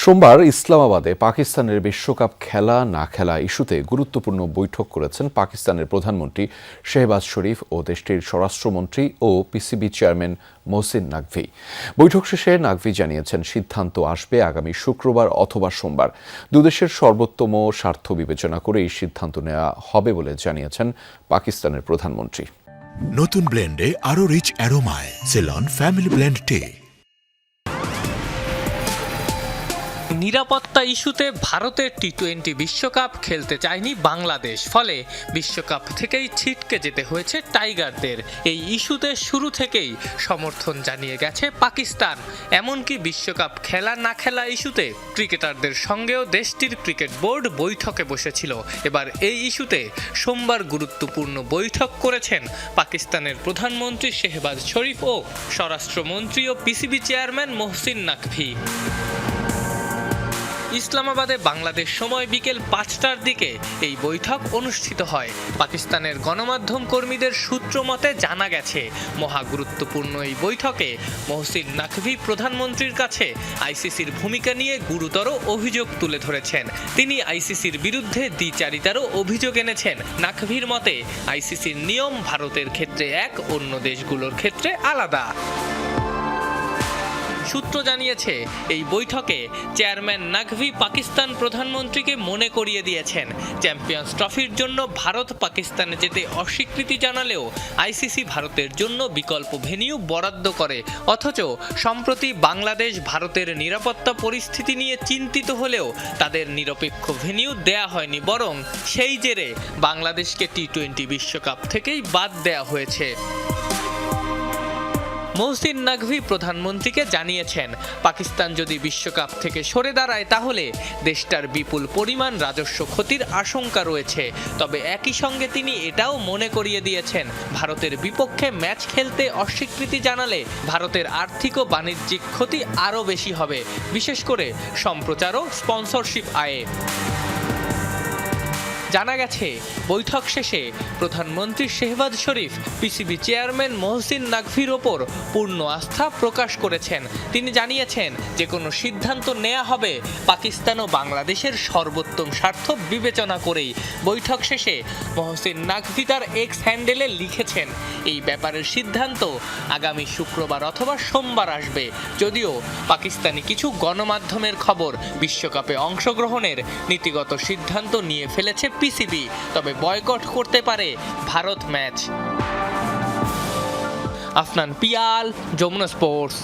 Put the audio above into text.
সোমবার ইসলামাবাদে পাকিস্তানের বিশ্বকাপ খেলা না খেলা ইস্যুতে গুরুত্বপূর্ণ বৈঠক করেছেন পাকিস্তানের প্রধানমন্ত্রী শেহবাজ শরীফ ও দেশটির স্বরাষ্ট্রমন্ত্রী ও পিসিবি চেয়ারম্যান মোহসিন নাকভি। বৈঠক শেষে নাকভি জানিয়েছেন, সিদ্ধান্ত আসবে আগামী শুক্রবার অথবা সোমবার। দুদেশের সর্বোত্তম স্বার্থ বিবেচনা করে এই সিদ্ধান্ত নেওয়া হবে বলে জানিয়েছেন পাকিস্তানের প্রধানমন্ত্রী। নতুন ব্লেন্ডে আরো রিচ অ্যারোমায় সেলন ফ্যামিলি ব্লেন্ড টে। নিরাপত্তা ইস্যুতে ভারতের টি-20 বিশ্বকাপ খেলতে চায়নি বাংলাদেশ, ফলে বিশ্বকাপ থেকেই ছিটকে যেতে হয়েছে টাইগারদের। এই ইস্যুতে শুরু থেকেই সমর্থন জানিয়ে গেছে পাকিস্তান। এমনকি বিশ্বকাপ খেলা না খেলা ইস্যুতে ক্রিকেটারদের সঙ্গেও দেশটির ক্রিকেট বোর্ড বৈঠকে বসেছিল। এবার এই ইস্যুতে সোমবার গুরুত্বপূর্ণ বৈঠক করেছেন পাকিস্তানের প্রধানমন্ত্রী শেহবাজ শরীফ ও স্বরাষ্ট্রমন্ত্রী ও পিসিবি চেয়ারম্যান মোহসিন নাকভি। ইসলামাবাদে বাংলাদেশ সময় বিকেল 5টার দিকে এই বৈঠক অনুষ্ঠিত হয়। পাকিস্তানের গণমাধ্যম কর্মীদের সূত্র মতে জানা গেছে, মহা গুরুত্বপূর্ণ এই বৈঠকে মোহসিন নাকভি প্রধানমন্ত্রীর কাছে আইসিসির ভূমিকা নিয়ে গুরুতর অভিযোগ তুলে ধরেছেন। তিনি আইসিসির বিরুদ্ধে দ্বিচারিতারও অভিযোগ এনেছেন। নাকভির মতে আইসিসির নিয়ম ভারতের ক্ষেত্রে এক, অন্য দেশগুলোর ক্ষেত্রে আলাদা। সূত্র জানিয়েছে, এই বৈঠকে চেয়ারম্যান নাকভি পাকিস্তান প্রধানমন্ত্রীকে মনে করিয়ে দিয়েছেন, চ্যাম্পিয়ন্স ট্রফির জন্য ভারত পাকিস্তানে যেতে অস্বীকৃতি জানালেও আইসিসি ভারতের জন্য বিকল্প ভেন্যু বরাদ্দ করে। অথচ সম্প্রতি বাংলাদেশ ভারতের নিরাপত্তা পরিস্থিতি নিয়ে চিন্তিত হলেও তাদের নিরপেক্ষ ভেন্যু দেয়া হয়নি, বরং সেই জেরে বাংলাদেশকে টি-20 বিশ্বকাপ থেকেই বাদ দেয়া হয়েছে। মোহসিন নাকভি প্রধানমন্ত্রীকে জানিয়েছেন, পাকিস্তান যদি বিশ্বকাপ থেকে সরে দাঁড়ায় তাহলে দেশটার বিপুল পরিমাণ রাজস্ব ক্ষতির আশঙ্কা রয়েছে। তবে একই সঙ্গে তিনি এটাও মনে করিয়ে দিয়েছেন, ভারতের বিপক্ষে ম্যাচ খেলতে অস্বীকৃতি জানালে ভারতের আর্থিক ও বাণিজ্যিক ক্ষতি আরও বেশি হবে, বিশেষ করে সম্প্রচার ও স্পন্সরশিপ আয়ে। জানা গেছে, বৈঠক শেষে প্রধানমন্ত্রী শেহবাজ শরীফ পিসিবি চেয়ারম্যান মোহসিন নাকভির ওপর পূর্ণ আস্থা প্রকাশ করেছেন। তিনি জানিয়েছেন, যে কোনো সিদ্ধান্ত নেওয়া হবে পাকিস্তান ও বাংলাদেশের সর্বোত্তম স্বার্থ বিবেচনা করেই। বৈঠক শেষে মোহসিন নাকভি তার এক্স হ্যান্ডেলে লিখেছেন, এই ব্যাপারের সিদ্ধান্ত আগামী শুক্রবার অথবা সোমবার আসবে। যদিও পাকিস্তানি কিছু গণমাধ্যমের খবর, বিশ্বকাপে অংশগ্রহণের নীতিগত সিদ্ধান্ত নিয়ে ফেলেছে পিসিবি, তবে বয়কট করতে পারে ভারত ম্যাচ। আফনান পিয়াল, যমুনা স্পোর্টস।